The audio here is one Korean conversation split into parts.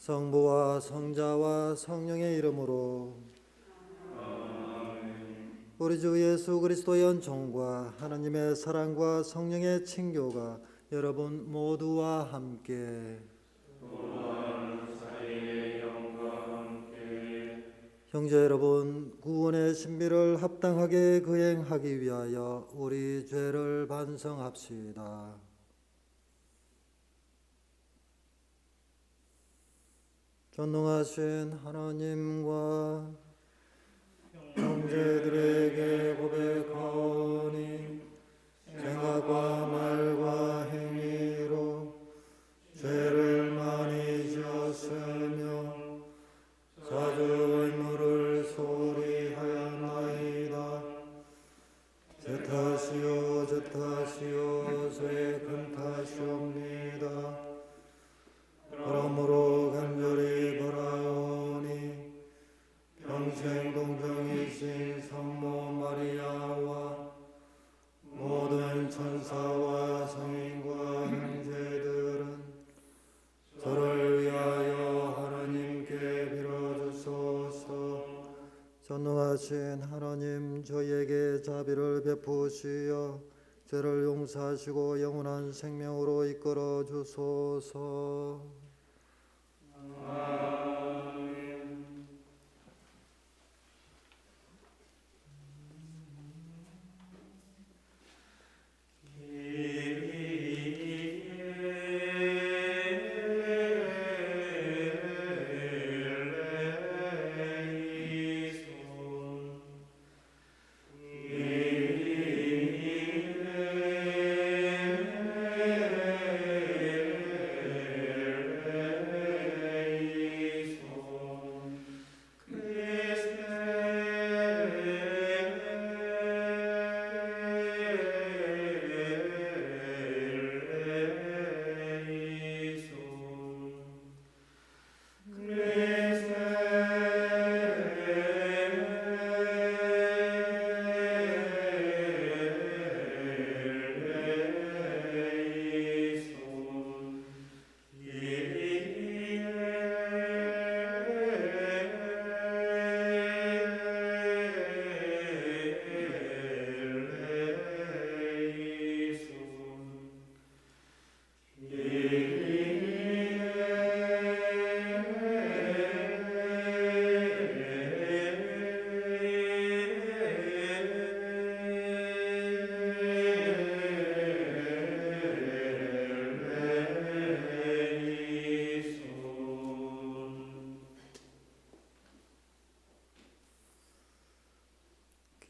성부와 성자와 성령의 이름으로. 우리 주 예수 그리스도의 은총과 하나님의 사랑과 성령의 친교가 여러분 모두와 함께. 형제 여러분, 구원의 신비를 합당하게 거행하기 위하여 우리 죄를 반성합시다. 전능하신 하나님과 형제들에게 고백하오니 생각과 말과 행위로 죄를 많이 지었으며 자주 의무를 소홀히 하였나이다. 제 탓이요 제 탓이요 저의 큰 탓이옵니다. 그러므로 간절히 바라오니 평생 동정이신 성모 마리아와 모든 천사와 성인과 형제들은 저를 위하여 하나님께 빌어주소서. 전능하신 하나님, 저희에게 자비를 베푸시어 죄를 용서하시고 영원한 생명으로 이끌어 주소서.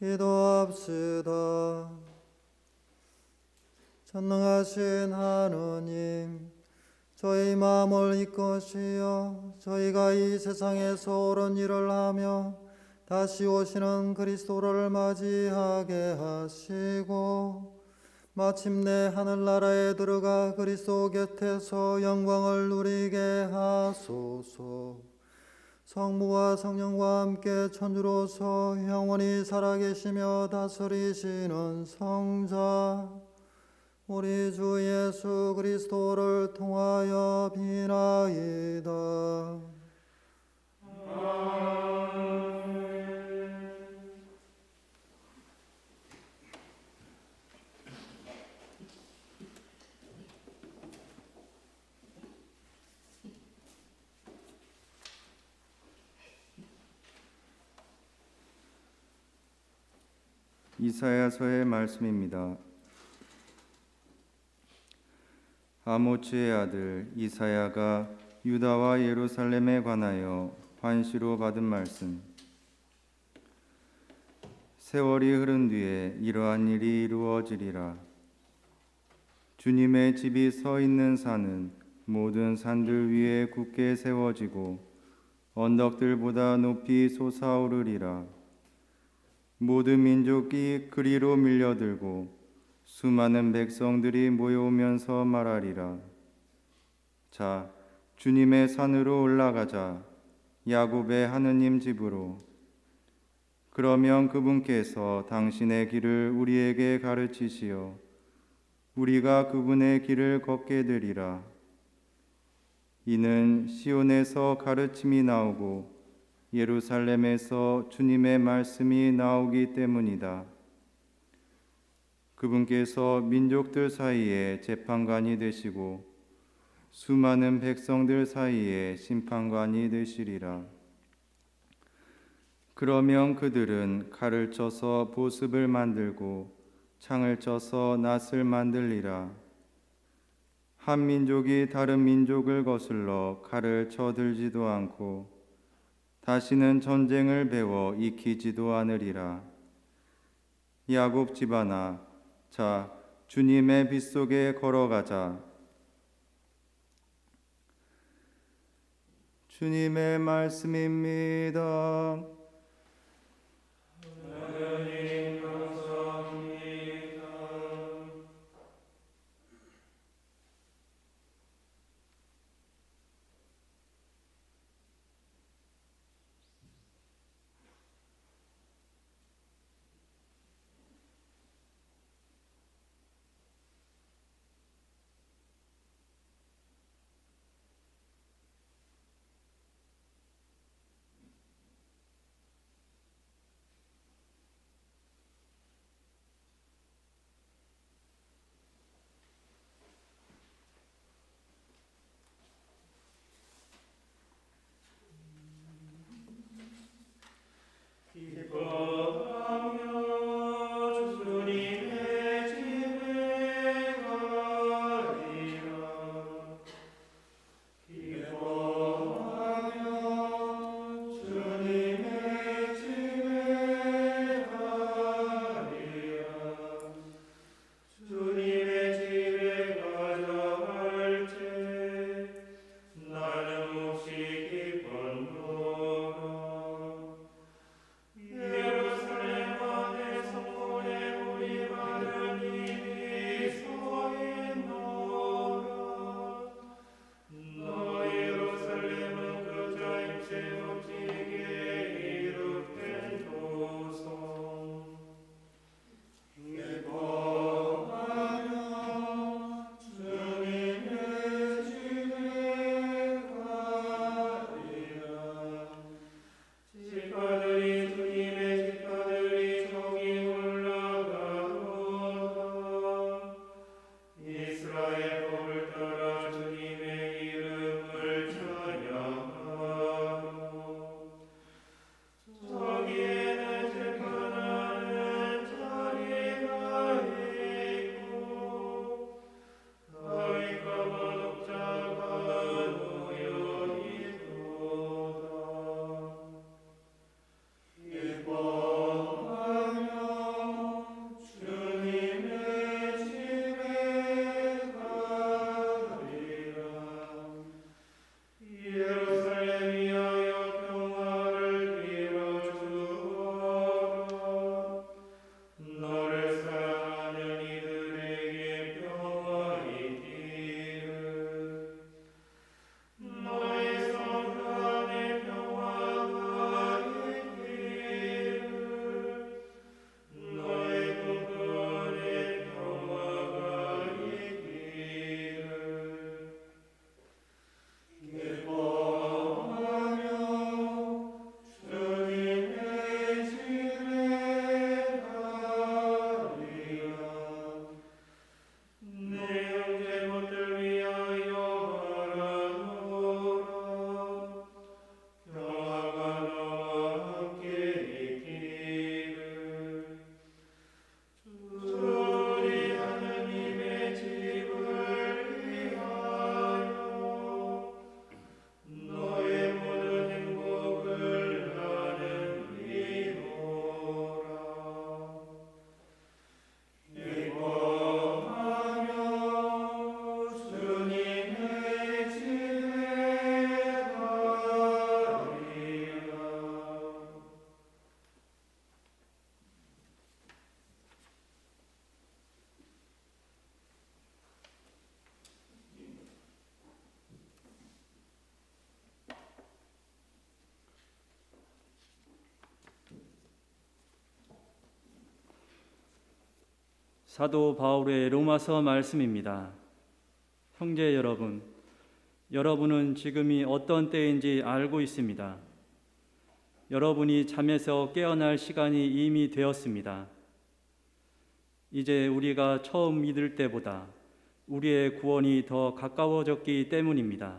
기도합시다. 전능하신 하느님, 저희 마음을 이끄시어 저희가 이 세상에서 옳은 일을 하며 다시 오시는 그리스도를 맞이하게 하시고 마침내 하늘나라에 들어가 그리스도 곁에서 영광을 누리게 하소서. 성부와 성령과 함께 천주로서 영원히 살아계시며 다스리시는 성자 우리 주 예수 그리스도를 통하여 비나이다. 이사야서의 말씀입니다. 아모츠의 아들 이사야가 유다와 예루살렘에 관하여 환시로 받은 말씀. 세월이 흐른 뒤에 이러한 일이 이루어지리라. 주님의 집이 서 있는 산은 모든 산들 위에 굳게 세워지고 언덕들보다 높이 솟아오르리라. 모든 민족이 그리로 밀려들고 수많은 백성들이 모여오면서 말하리라. 자, 주님의 산으로 올라가자. 야곱의 하느님 집으로. 그러면 그분께서 당신의 길을 우리에게 가르치시어 우리가 그분의 길을 걷게 되리라. 이는 시온에서 가르침이 나오고 예루살렘에서 주님의 말씀이 나오기 때문이다. 그분께서 민족들 사이에 재판관이 되시고 수많은 백성들 사이에 심판관이 되시리라. 그러면 그들은 칼을 쳐서 보습을 만들고 창을 쳐서 낫을 만들리라. 한 민족이 다른 민족을 거슬러 칼을 쳐들지도 않고 다시는 전쟁을 배워 익히지도 않으리라. 야곱 집안아, 자, 주님의 빛 속에 걸어가자. 주님의 말씀입니다. 사도 바울의 로마서 말씀입니다. 형제 여러분, 여러분은 지금이 어떤 때인지 알고 있습니다. 여러분이 잠에서 깨어날 시간이 이미 되었습니다. 이제 우리가 처음 믿을 때보다 우리의 구원이 더 가까워졌기 때문입니다.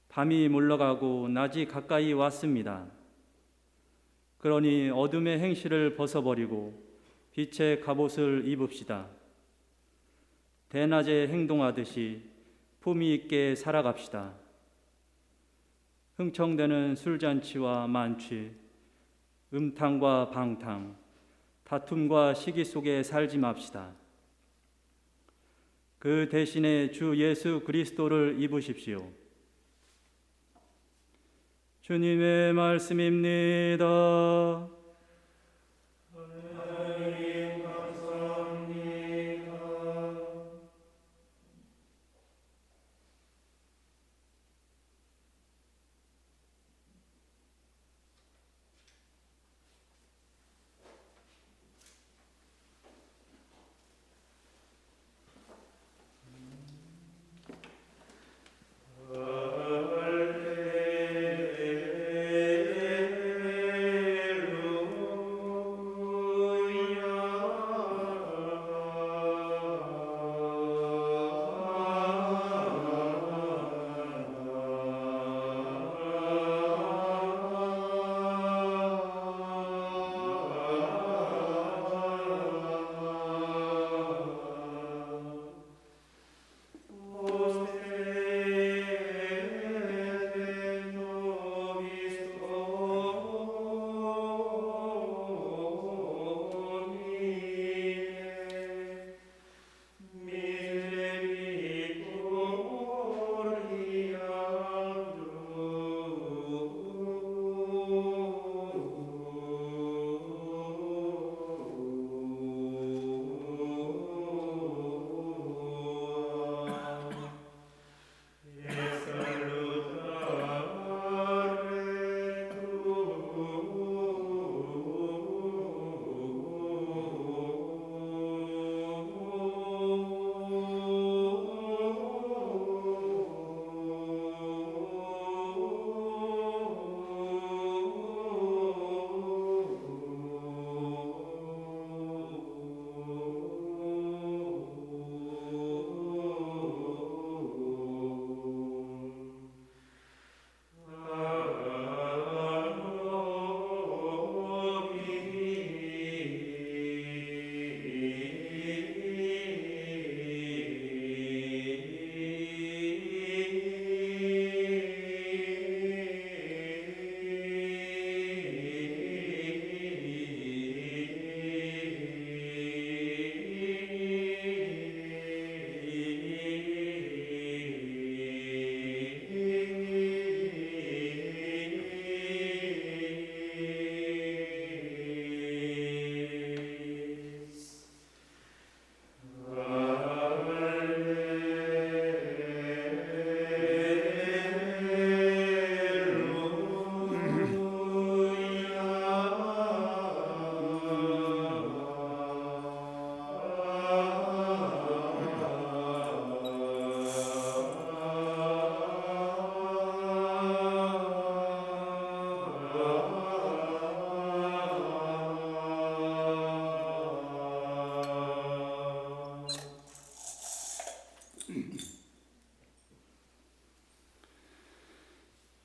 밤이 물러가고 낮이 가까이 왔습니다. 그러니 어둠의 행실을 벗어버리고 빛의 갑옷을 입읍시다. 대낮에 행동하듯이 품위 있게 살아갑시다. 흥청대는 술잔치와 만취, 음탕과 방탕, 다툼과 시기 속에 살지 맙시다. 그 대신에 주 예수 그리스도를 입으십시오. 주님의 말씀입니다. 하나님 감사합니다.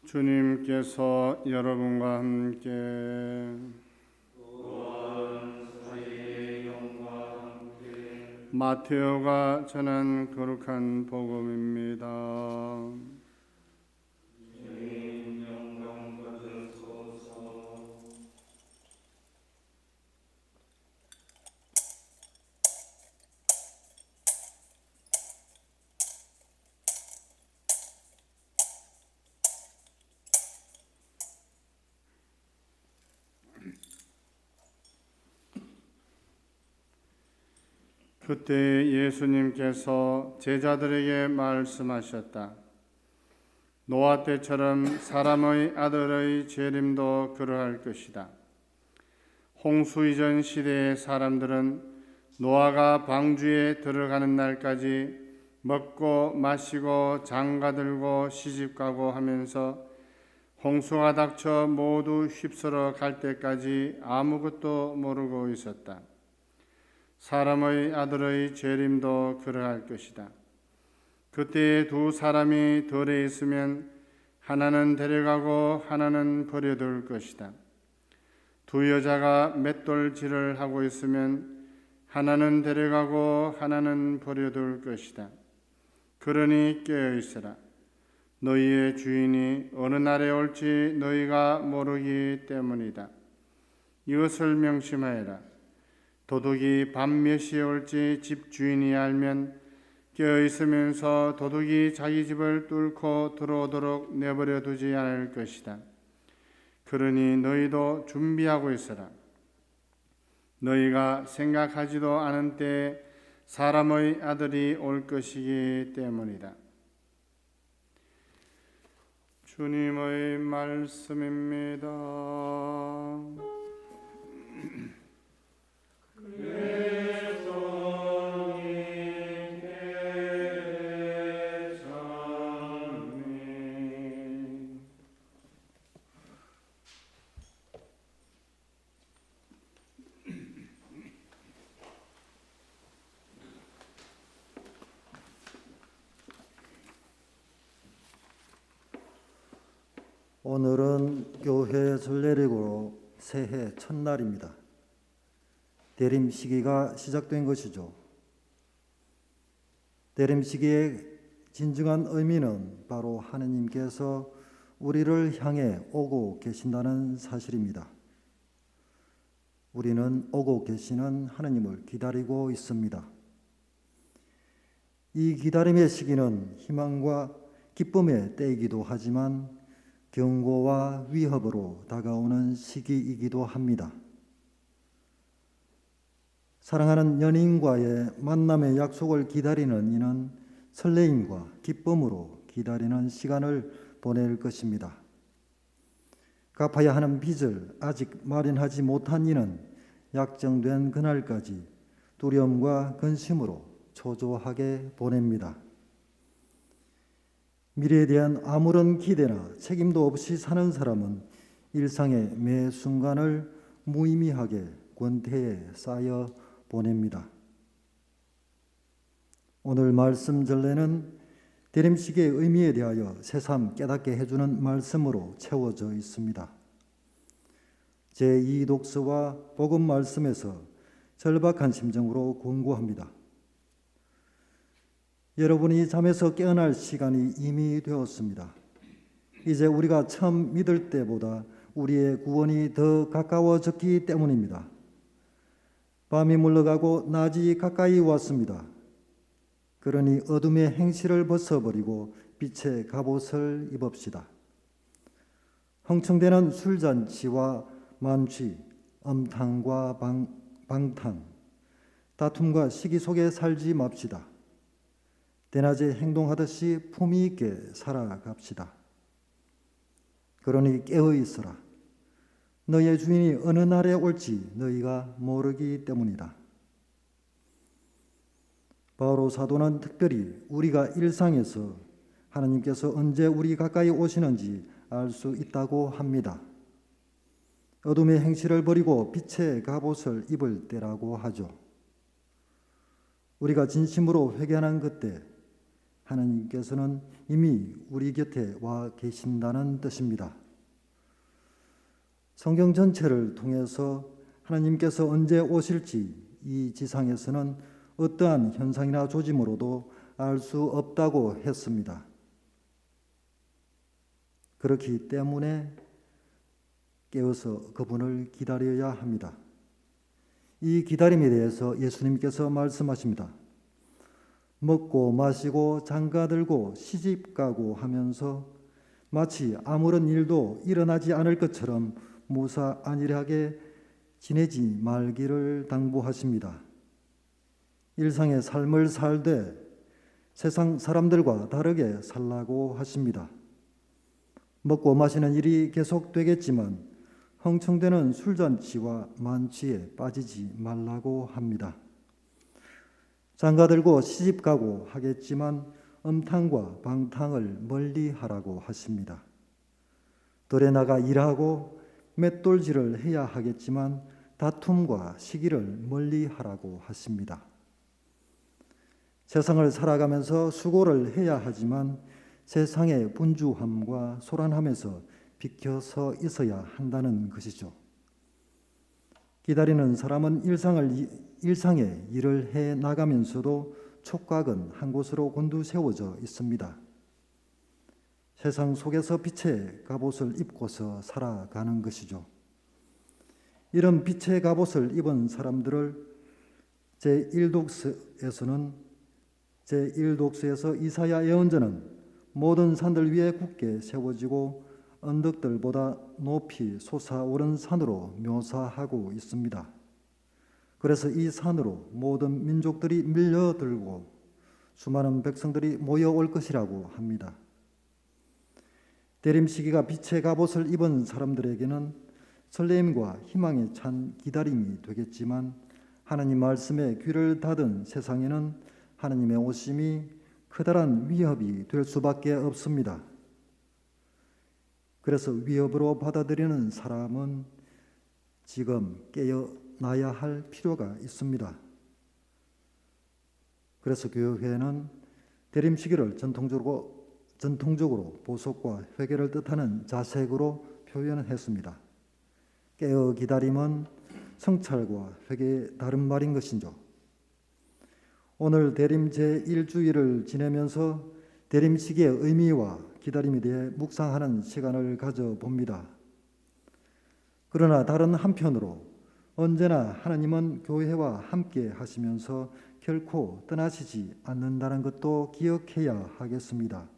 주님께서 여러분과 함께 마테오가 전한 거룩한 복음입니다. 그때 예수님께서 제자들에게 말씀하셨다. 노아 때처럼 사람의 아들의 재림도 그러할 것이다. 홍수 이전 시대의 사람들은 노아가 방주에 들어가는 날까지 먹고 마시고 장가들고 시집가고 하면서 홍수가 닥쳐 모두 휩쓸어 갈 때까지 아무것도 모르고 있었다. 사람의 아들의 재림도 그러할 것이다. 그때에 두 사람이 들에 있으면 하나는 데려가고 하나는 버려둘 것이다. 두 여자가 맷돌질을 하고 있으면 하나는 데려가고 하나는 버려둘 것이다. 그러니 깨어있으라. 너희의 주인이 어느 날에 올지 너희가 모르기 때문이다. 이것을 명심하여라. 도둑이 밤 몇 시에 올지 집 주인이 알면 깨어있으면서 도둑이 자기 집을 뚫고 들어오도록 내버려 두지 않을 것이다. 그러니 너희도 준비하고 있어라. 너희가 생각하지도 않은 때에 사람의 아들이 올 것이기 때문이다. 주님의 말씀입니다. 오늘은 교회 전례력으로 새해 첫날입니다. 대림 시기가 시작된 것이죠. 대림 시기의 진정한 의미는 바로 하느님께서 우리를 향해 오고 계신다는 사실입니다. 우리는 오고 계시는 하느님을 기다리고 있습니다. 이 기다림의 시기는 희망과 기쁨의 때이기도 하지만 경고와 위협으로 다가오는 시기이기도 합니다. 사랑하는 연인과의 만남의 약속을 기다리는 이는 설레임과 기쁨으로 기다리는 시간을 보낼 것입니다. 갚아야 하는 빚을 아직 마련하지 못한 이는 약정된 그날까지 두려움과 근심으로 초조하게 보냅니다. 미래에 대한 아무런 기대나 책임도 없이 사는 사람은 일상의 매 순간을 무의미하게 권태에 쌓여 보냅니다. 오늘 말씀 전례는 대림시기의 의미에 대하여 새삼 깨닫게 해주는 말씀으로 채워져 있습니다. 제2독서와 복음 말씀에서 절박한 심정으로 권고합니다. 여러분이 잠에서 깨어날 시간이 이미 되었습니다. 이제 우리가 처음 믿을 때보다 우리의 구원이 더 가까워졌기 때문입니다. 밤이 물러가고 낮이 가까이 왔습니다. 그러니 어둠의 행실을 벗어버리고 빛의 갑옷을 입읍시다. 흥청대는 술잔치와 만취, 엄탕과 방탕, 다툼과 시기 속에 살지 맙시다. 대낮에 행동하듯이 품위 있게 살아갑시다. 그러니 깨어 있어라. 너희의 주인이 어느 날에 올지 너희가 모르기 때문이다. 바오로 사도는 특별히 우리가 일상에서 하나님께서 언제 우리 가까이 오시는지 알 수 있다고 합니다. 어둠의 행실을 버리고 빛의 갑옷을 입을 때라고 하죠. 우리가 진심으로 회개하는 그때 하나님께서는 이미 우리 곁에 와 계신다는 뜻입니다. 성경 전체를 통해서 하나님께서 언제 오실지 이 지상에서는 어떠한 현상이나 조짐으로도 알 수 없다고 했습니다. 그렇기 때문에 깨어서 그분을 기다려야 합니다. 이 기다림에 대해서 예수님께서 말씀하십니다. 먹고 마시고 장가들고 시집가고 하면서 마치 아무런 일도 일어나지 않을 것처럼 무사안일하게 지내지 말기를 당부하십니다. 일상의 삶을 살되 세상 사람들과 다르게 살라고 하십니다. 먹고 마시는 일이 계속되겠지만 흥청대는 술잔치와 만취에 빠지지 말라고 합니다. 장가들고 시집가고 하겠지만 음탕과 방탕을 멀리하라고 하십니다. 들에 나가 일하고 맷돌질을 해야 하겠지만 다툼과 시기를 멀리하라고 하십니다. 세상을 살아가면서 수고를 해야 하지만 세상의 분주함과 소란함에서 비켜서 있어야 한다는 것이죠. 기다리는 사람은 일상의 일을 해 나가면서도 촉각은 한 곳으로 곤두세워져 있습니다. 세상 속에서 빛의 갑옷을 입고서 살아가는 것이죠. 이런 빛의 갑옷을 입은 사람들을 제1독서에서 이사야 예언자는 모든 산들 위에 굳게 세워지고 언덕들보다 높이 솟아오른 산으로 묘사하고 있습니다. 그래서 이 산으로 모든 민족들이 밀려들고 수많은 백성들이 모여올 것이라고 합니다. 대림 시기가 빛의 갑옷을 입은 사람들에게는 설렘과 희망에 찬 기다림이 되겠지만 하나님 말씀에 귀를 닫은 세상에는 하나님의 오심이 커다란 위협이 될 수밖에 없습니다. 그래서 위협으로 받아들이는 사람은 지금 깨어나야 할 필요가 있습니다. 그래서 교회는 대림 시기를 전통적으로 보석과 회개를 뜻하는 자색으로 표현을 했습니다. 깨어 기다림은 성찰과 회개의 다른 말인 것이죠. 오늘 대림 제1주일을 지내면서 대림 시기의 의미와 기다림에 대해 묵상하는 시간을 가져봅니다. 그러나 다른 한편으로 언제나 하나님은 교회와 함께 하시면서 결코 떠나시지 않는다는 것도 기억해야 하겠습니다.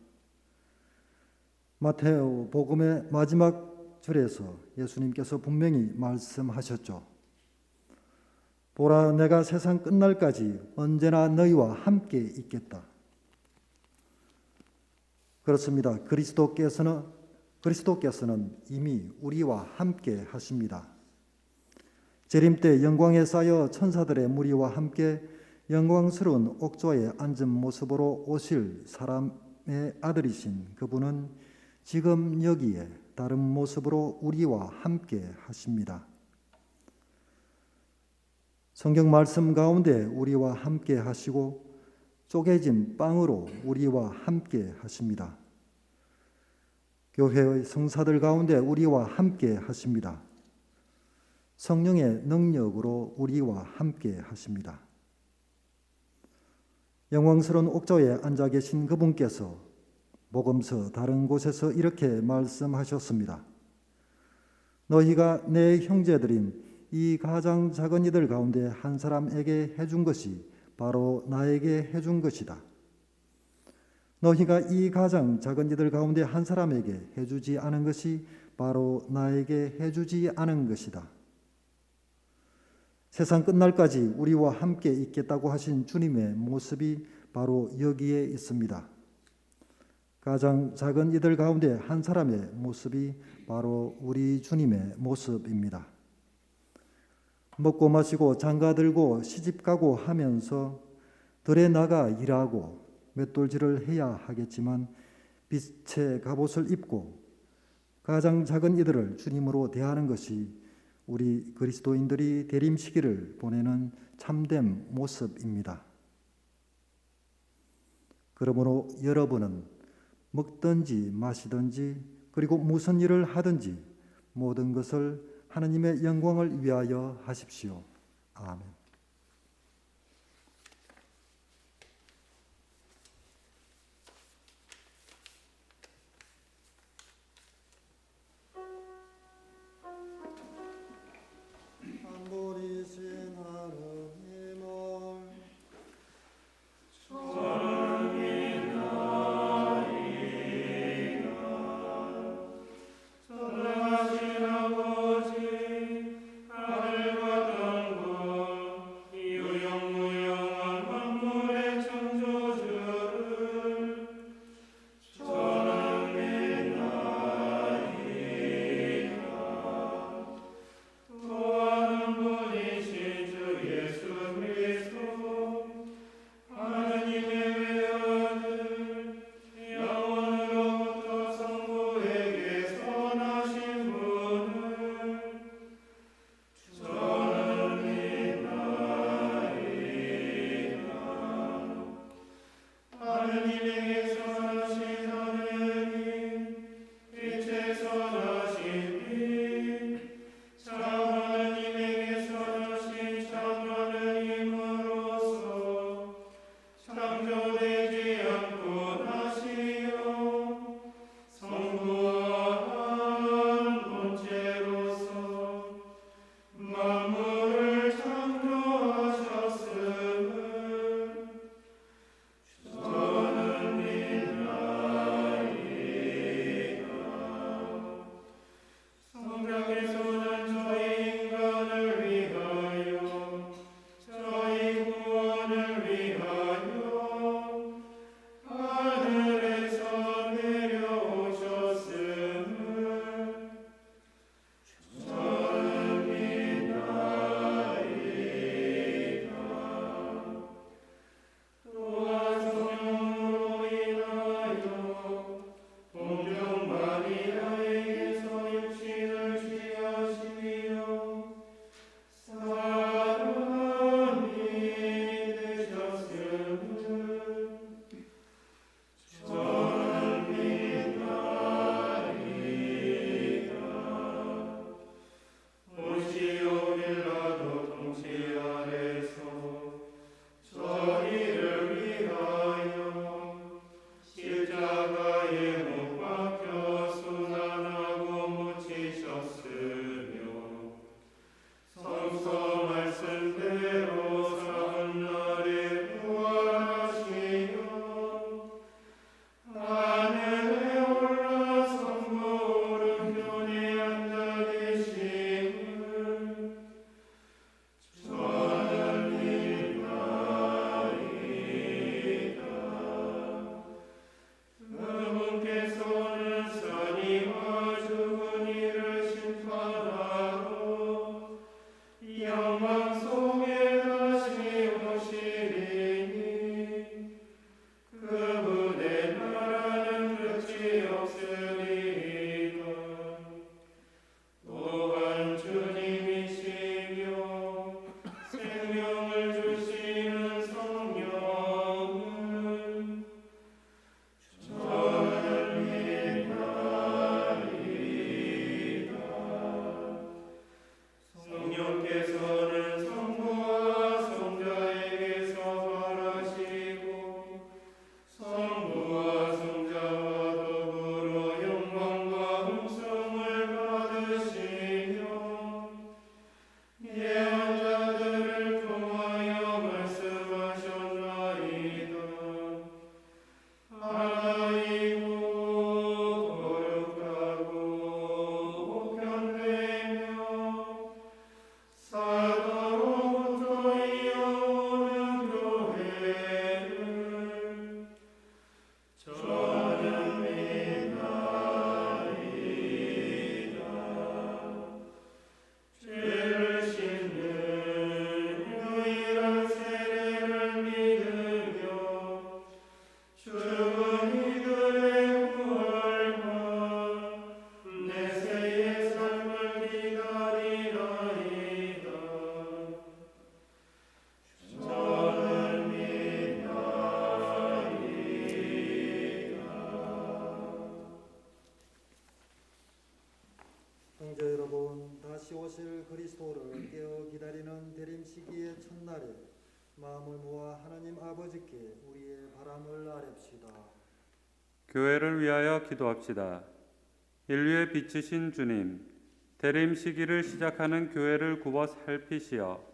마태오 복음의 마지막 절에서 예수님께서 분명히 말씀하셨죠. 보라, 내가 세상 끝날까지 언제나 너희와 함께 있겠다. 그렇습니다. 그리스도께서는 이미 우리와 함께 하십니다. 재림 때 영광에 쌓여 천사들의 무리와 함께 영광스러운 옥좌에 앉은 모습으로 오실 사람의 아들이신 그분은 지금 여기에 다른 모습으로 우리와 함께 하십니다. 성경 말씀 가운데 우리와 함께 하시고 쪼개진 빵으로 우리와 함께 하십니다. 교회의 성사들 가운데 우리와 함께 하십니다. 성령의 능력으로 우리와 함께 하십니다. 영광스러운 옥좌에 앉아 계신 그분께서 복음서 다른 곳에서 이렇게 말씀하셨습니다. 너희가 내 형제들인 이 가장 작은 이들 가운데 한 사람에게 해준 것이 바로 나에게 해준 것이다. 너희가 이 가장 작은 이들 가운데 한 사람에게 해주지 않은 것이 바로 나에게 해주지 않은 것이다. 세상 끝날까지 우리와 함께 있겠다고 하신 주님의 모습이 바로 여기에 있습니다. 가장 작은 이들 가운데 한 사람의 모습이 바로 우리 주님의 모습입니다. 먹고 마시고 장가들고 시집가고 하면서 들에 나가 일하고 맷돌질을 해야 하겠지만 빛의 갑옷을 입고 가장 작은 이들을 주님으로 대하는 것이 우리 그리스도인들이 대림 시기를 보내는 참된 모습입니다. 그러므로 여러분은 먹든지 마시든지 그리고 무슨 일을 하든지 모든 것을 하나님의 영광을 위하여 하십시오. 아멘. 한분이신 하느님을 전능하신 아버지, 하늘과 땅과 형제 여러분, 다시 오실 그리스도를 깨어 기다리는 대림 시기의 첫날에 마음을 모아 하나님 아버지께 우리의 바람을 아뢰읍시다. 교회를 위하여 기도합시다. 인류의 빛이신 주님, 대림 시기를 시작하는 교회를 굽어 살피시어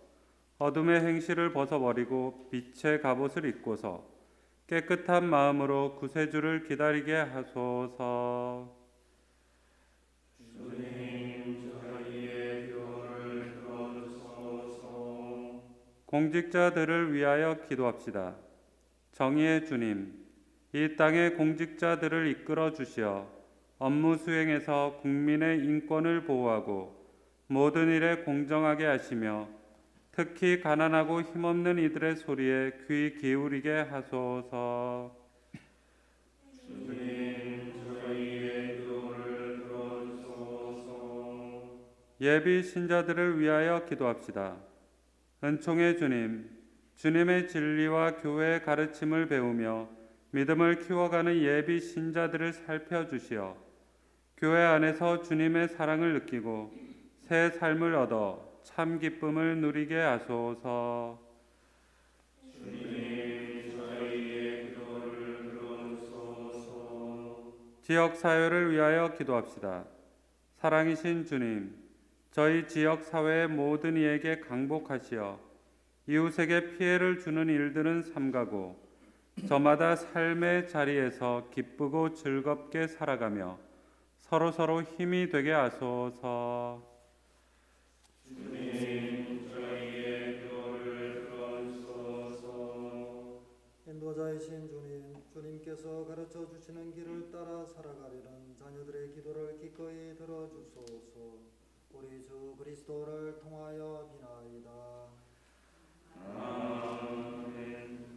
어둠의 행실을 벗어버리고 빛의 갑옷을 입고서 깨끗한 마음으로 구세주를 기다리게 하소서. 주님, 저희의 기도를 들어주소서. 공직자들을 위하여 기도합시다. 정의의 주님, 이 땅의 공직자들을 이끌어 주시어 업무 수행에서 국민의 인권을 보호하고 모든 일에 공정하게 하시며 특히 가난하고 힘없는 이들의 소리에 귀 기울이게 하소서. 주님, 저희의 기도를 들어주소서. 예비 신자들을 위하여 기도합시다. 은총의 주님, 주님의 진리와 교회의 가르침을 배우며 믿음을 키워가는 예비 신자들을 살펴주시어 교회 안에서 주님의 사랑을 느끼고 새 삶을 얻어 참 기쁨을 누리게 하소서. 주님, 저희의 기도를 들어주소서. 지역 사회를 위하여 기도합시다. 사랑이신 주님, 저희 지역 사회의 모든 이에게 강복하시어 이웃에게 피해를 주는 일들은 삼가고 저마다 삶의 자리에서 기쁘고 즐겁게 살아가며 서로서로 힘이 되게 하소서. 주님, 저희의 기도를 들어주소서. 인도자이신 주님, 주님께서 가르쳐 주시는 길을 따라 살아가려는 자녀들의 기도를 기꺼이 들어주소서. 우리 주 그리스도를 통하여 비나이다. 아멘.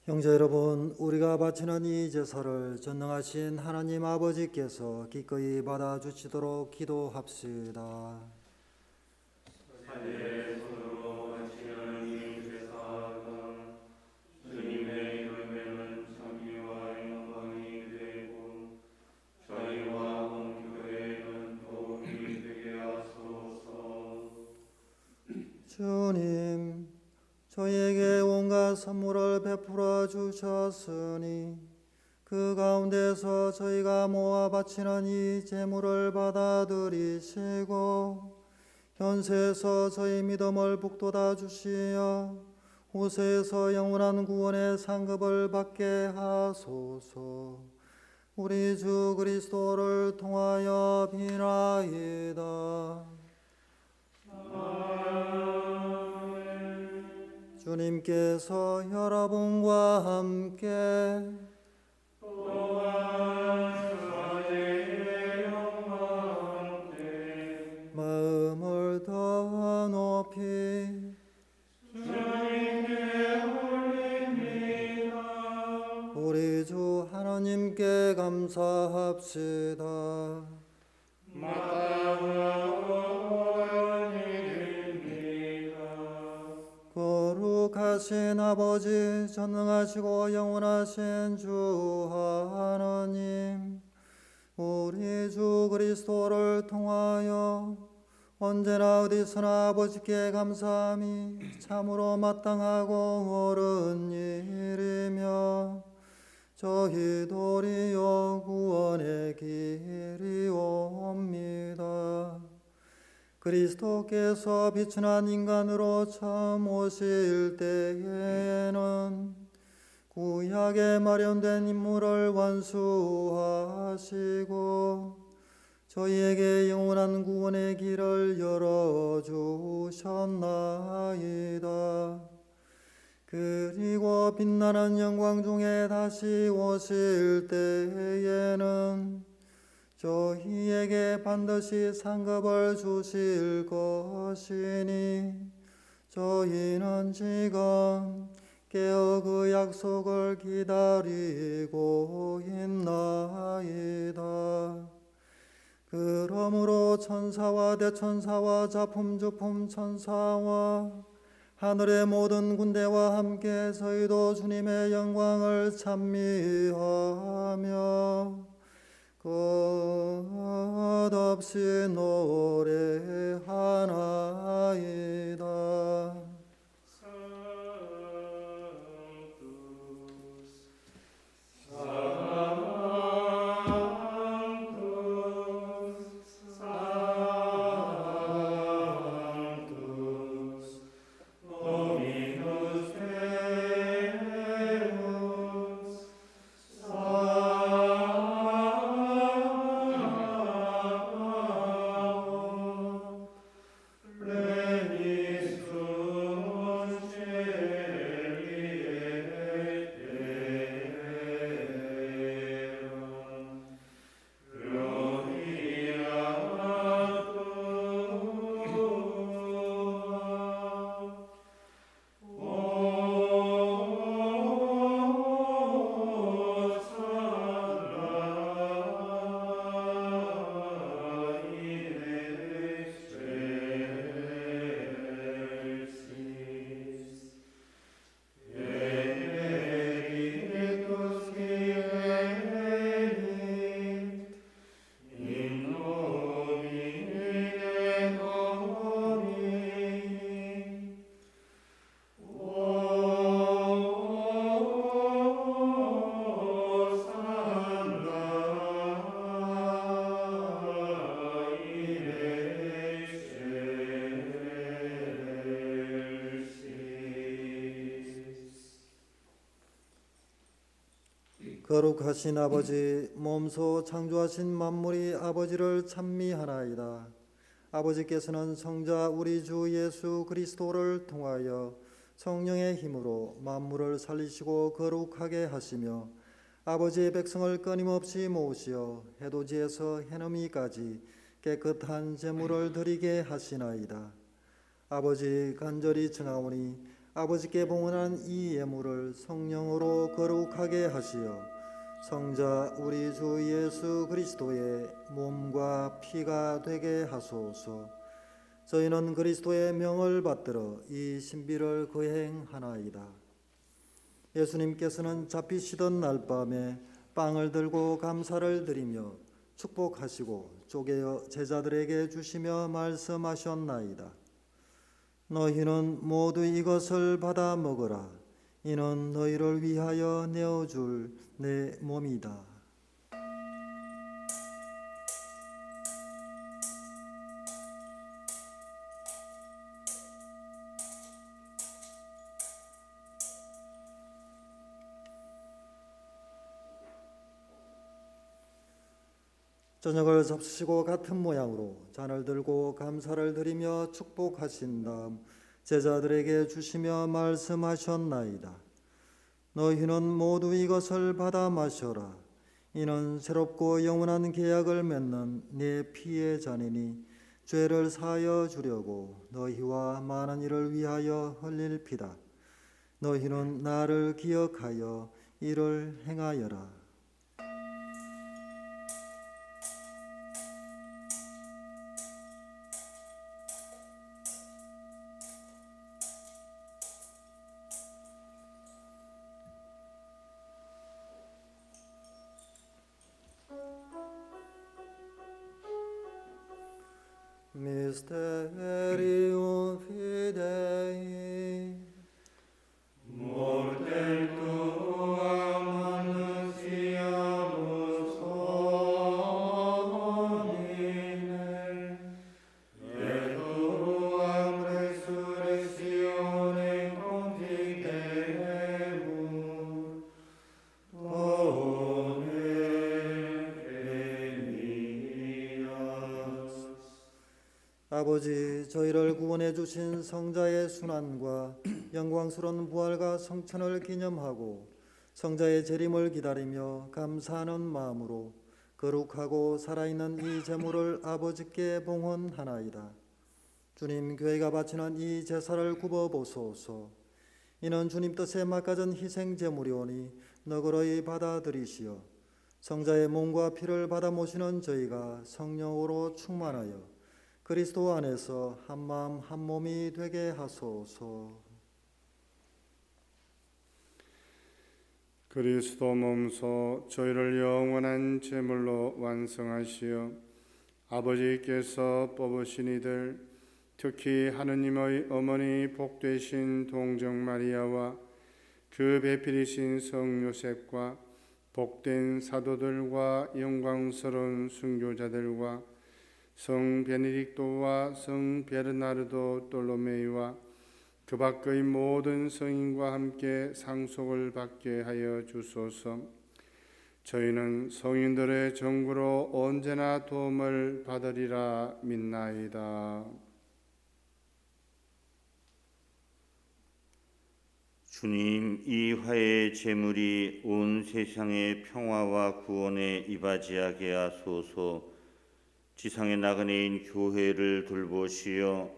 형제 여러분, 우리가 바치는 이 제사를 전능하신 하나님 아버지께서 기꺼이 받아주시도록 기도합시다. 하늘의 손으로 바치는 이 제사가 주님의 이름에는 자비와 영광이 되고 저희와 온 교회는 도움이 되게 하소서. 주님, 저희에게 온갖 선물을 베풀어 주셨으니 그 가운데서 저희가 모아 바치는 이 제물을 받아들이시고 현세에서 저희 믿음을 북돋아 주시어 후세에서 영원한 구원의 상급을 받게 하소서. 우리 주 그리스도를 통하여 비나이다. 주님께서 여러분과 함께 마음을 더 높이 우리 주 하나님께 감사합시다. 거룩하신 아버지, 전능하시고 영원하신 주 하나님, 우리 주 그리스도를 통하여 언제나 어디서나 아버지께 감사함이 참으로 마땅하고 옳은 일이며 저희 도리어 구원의 길이옵니다. 그리스도께서 비천한 인간으로 처음 오실 때에는 구약에 마련된 임무를 완수하시고 저희에게 영원한 구원의 길을 열어주셨나이다. 그리고 빛나는 영광 중에 다시 오실 때에는 저희에게 반드시 상급을 주실 것이니 저희는 지금 깨어 그 약속을 기다리고 있나이다. 그러므로 천사와 대천사와 자품주품 천사와 하늘의 모든 군대와 함께 저희도 주님의 영광을 찬미하며 끝없이 노래하나이다. 거룩하신 아버지, 몸소 창조하신 만물이 아버지를 찬미하나이다. 아버지께서는 성자 우리 주 예수 그리스도를 통하여 성령의 힘으로 만물을 살리시고 거룩하게 하시며 아버지의 백성을 끊임없이 모으시어 해돋이에서 해넘이까지 깨끗한 제물을 드리게 하시나이다. 아버지, 간절히 청하오니 아버지께 봉헌한 이 예물을 성령으로 거룩하게 하시어 성자 우리 주 예수 그리스도의 몸과 피가 되게 하소서. 저희는 그리스도의 명을 받들어 이 신비를 거행하나이다. 예수님께서는 잡히시던 날 밤에 빵을 들고 감사를 드리며 축복하시고 쪼개어 제자들에게 주시며 말씀하셨나이다. 너희는 모두 이것을 받아 먹으라. 이는 너희를 위하여 내어줄 내 몸이다. 저녁을 접수시고 같은 모양으로 잔을 들고 감사를 드리며 축복하신 다음 제자들에게 주시며 말씀하셨나이다. 너희는 모두 이것을 받아 마셔라. 이는 새롭고 영원한 계약을 맺는 내 피의 잔이니 죄를 사하여 주려고 너희와 많은 이를 위하여 흘릴 피다. 너희는 나를 기억하여 이를 행하여라. Mysterium Fidei. Mortem tuam annunciamus homine, et tuam resurrectione confitemur, bone venias. 아버지, 저희를 구원해 주신 성자의 순환과 영광스러운 부활과 성천을 기념하고 성자의 재림을 기다리며 감사하는 마음으로 거룩하고 살아있는 이 제물을 아버지께 봉헌하나이다. 주님, 교회가 바치는 이 제사를 굽어 보소서. 이는 주님 뜻에 맡겨진 희생 제물이오니 너그러이 받아들이시어 성자의 몸과 피를 받아 모시는 저희가 성령으로 충만하여 그리스도 안에서 한 마음 한 몸이 되게 하소서. 그리스도 몸소 저희를 영원한 제물로 완성하시어 아버지께서 뽑으신 이들, 특히 하느님의 어머니 복되신 동정 마리아와 그 배필이신 성 요셉과 복된 사도들과 영광스러운 순교자들과 성 베네딕토와 성 베르나르도 돌로메이와 그 밖의 모든 성인과 함께 상속을 받게 하여 주소서. 저희는 성인들의 정구로 언제나 도움을 받으리라 믿나이다. 주님, 이 화의 제물이 온 세상의 평화와 구원에 이바지하게 하소서. 지상의 나그네인 교회를 돌보시어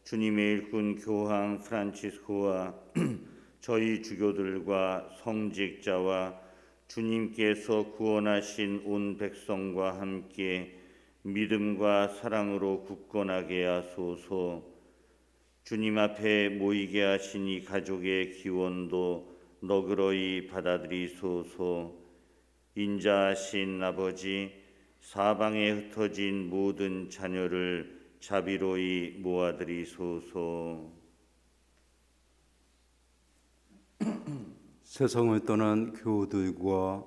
주님의 일꾼 교황 프란치스코와 저희 주교들과 성직자와 주님께서 구원하신 온 백성과 함께 믿음과 사랑으로 굳건하게 하소서. 주님 앞에 모이게 하신 이 가족의 기원도 너그러이 받아들이소서. 인자하신 아버지, 사방에 흩어진 모든 자녀를 자비로이 모아드리소서. 세상을 떠난 교우들과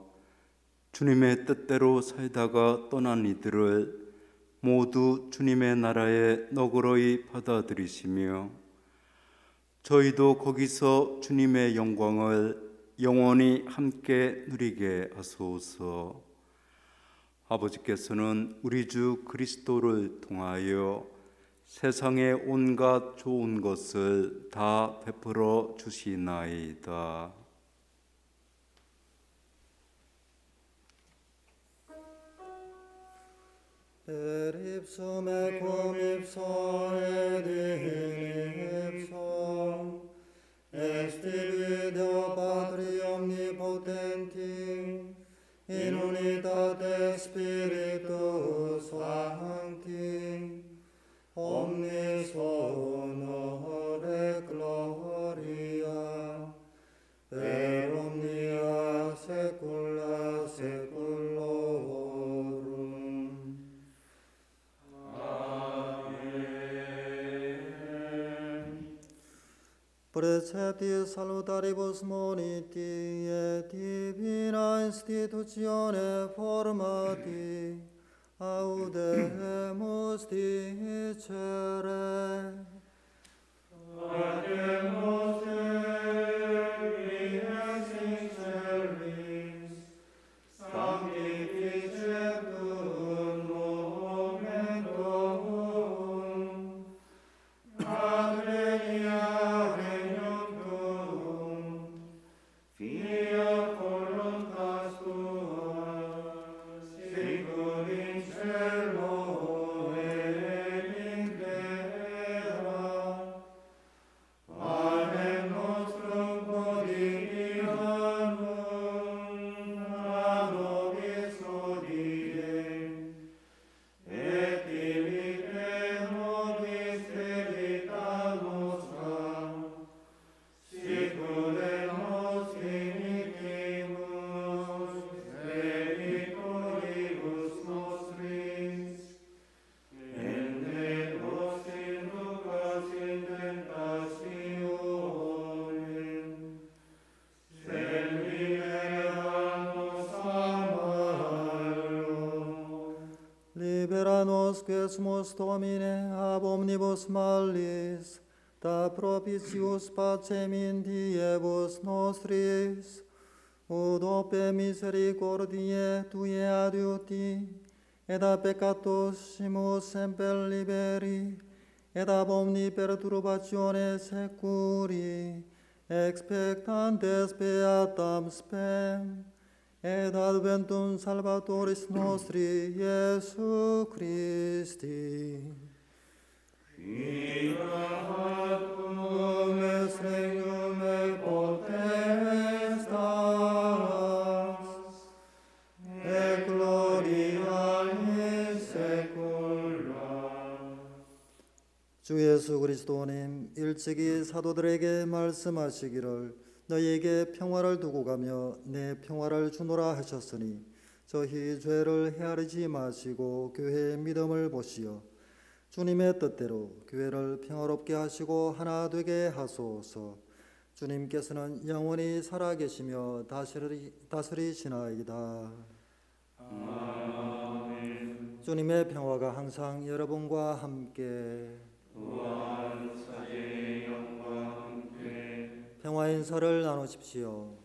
주님의 뜻대로 살다가 떠난 이들을 모두 주님의 나라에 너그러이 받아들이시며 저희도 거기서 주님의 영광을 영원히 함께 누리게 하소서. 아버지께서는 우리 주 그리스도를 통하여 세상의 온갖 좋은 것을 다 베풀어 주시나이다. Per ipsum et cum ipso et in ipso unidad de Espíritu Sancti, omnis honore gloria, per omnia saecula saeculorum. Preceptis salutaribus moniti et divina institutione formati, audemus dicere. Ademus Deus in celis, sanctificetur nomen tuum, advenia regnum tuum, fiat voluntas tua, sicur in cielo et in terra. Panem nostrum quotidianum da nobis hodie, et dimitte nobis debita nostra, sicur et nos dimittimus debitoribus nostris, et ne nos inducas in tentationem, sed libera nos a malo. Libera nos quesumus Domine ab omnibus malis, da propitius pacem in diebus nostris, ut ope misericordiae Tue adiuti, et a peccatosimus semper liberi, et ab omni perturbatione securi, expectantes beatam spem, et adventum Salvatoris nostri Iesu Christi. Fiat tuum est regnum et potestas, et gloria in saecula. 주 예수 그리스도님 일찍이 사도들에게 말씀하시기를 너희에게 평화를 두고 가며 내 평화를 주노라 하셨으니 저희 죄를 헤아리지 마시고 교회의 믿음을 보시어 주님의 뜻대로 교회를 평화롭게 하시고 하나 되게 하소서. 주님께서는 영원히 살아계시며 다스리시나이다. 아멘. 주님의 평화가 항상 여러분과 함께 또한 사제의 영과 함께 평화 인사를 나누십시오.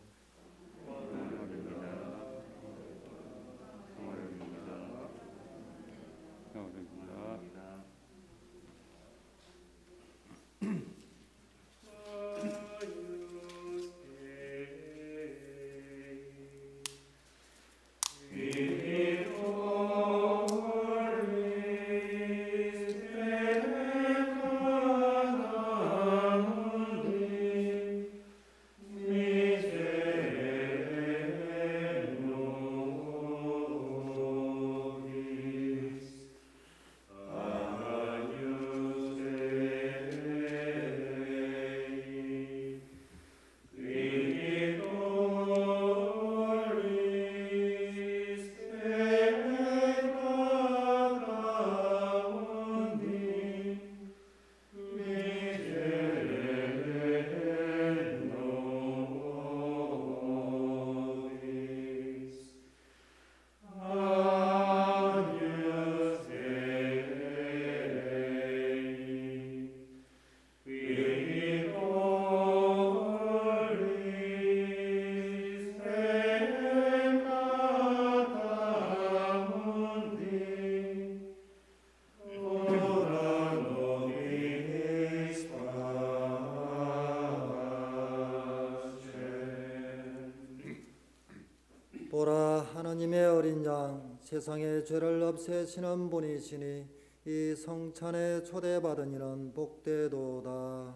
보라, 하나님의 어린 양, 세상의 죄를 없애시는 분이시니 이 성찬에 초대받은 이는 복되도다.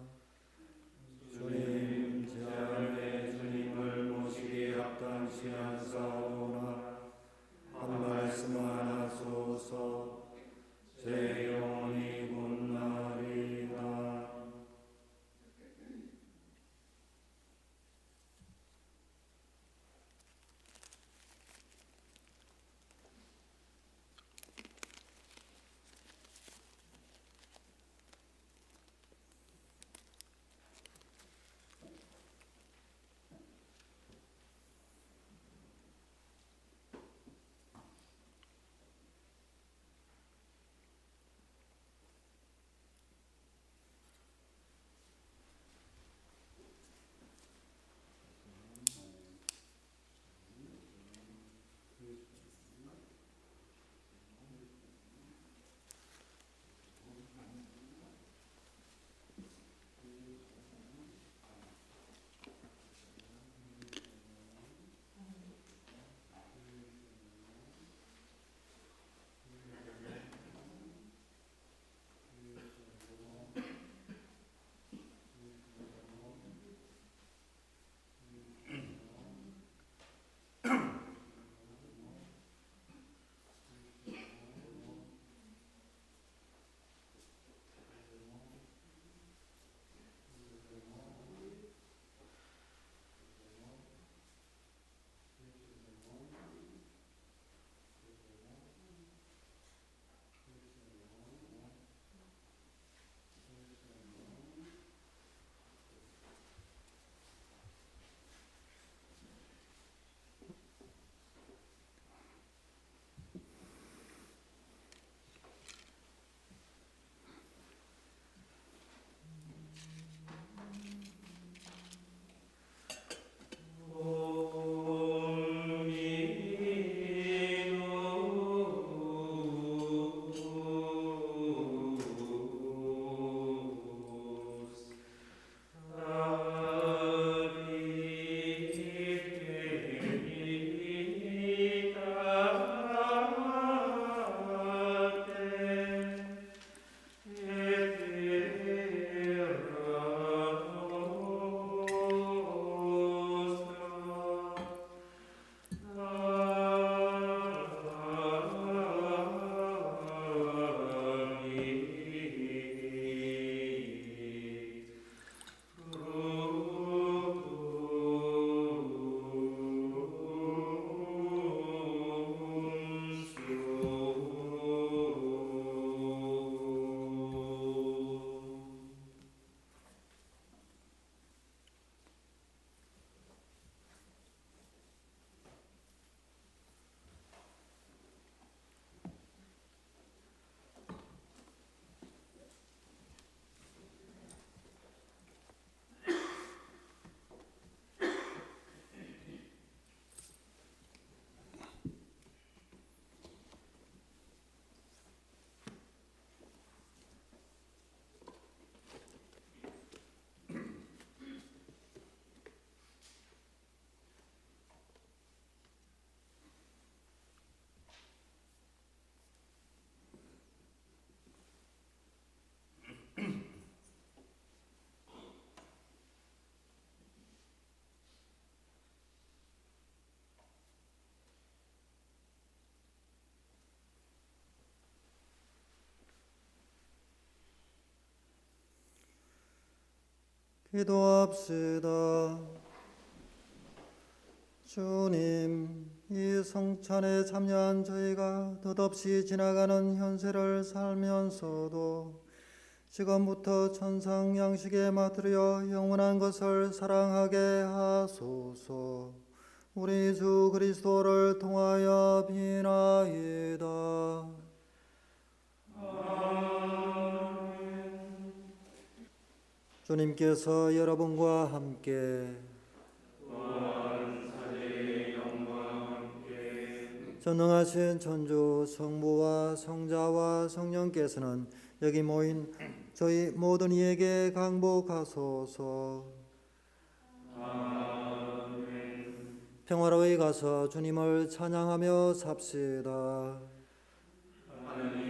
주님, 제 안에 주님을 모시기 합당치 않사오나 기도합시다. 주님, 이 성찬에 참여한 저희가 덧없이 지나가는 현세를 살면서도 지금부터 천상 양식에 맡으려 영원한 것을 사랑하게 하소서. 우리 주 그리스도를 통하여 비나이다. 주님께서 여러분과 함께 전능하신 천주 성부와 성자와 성령께서는 여기 모인 저희 모든 이에게 강복하소서. 평화로이 가서 주님을 찬양하며 삽시다. 하나님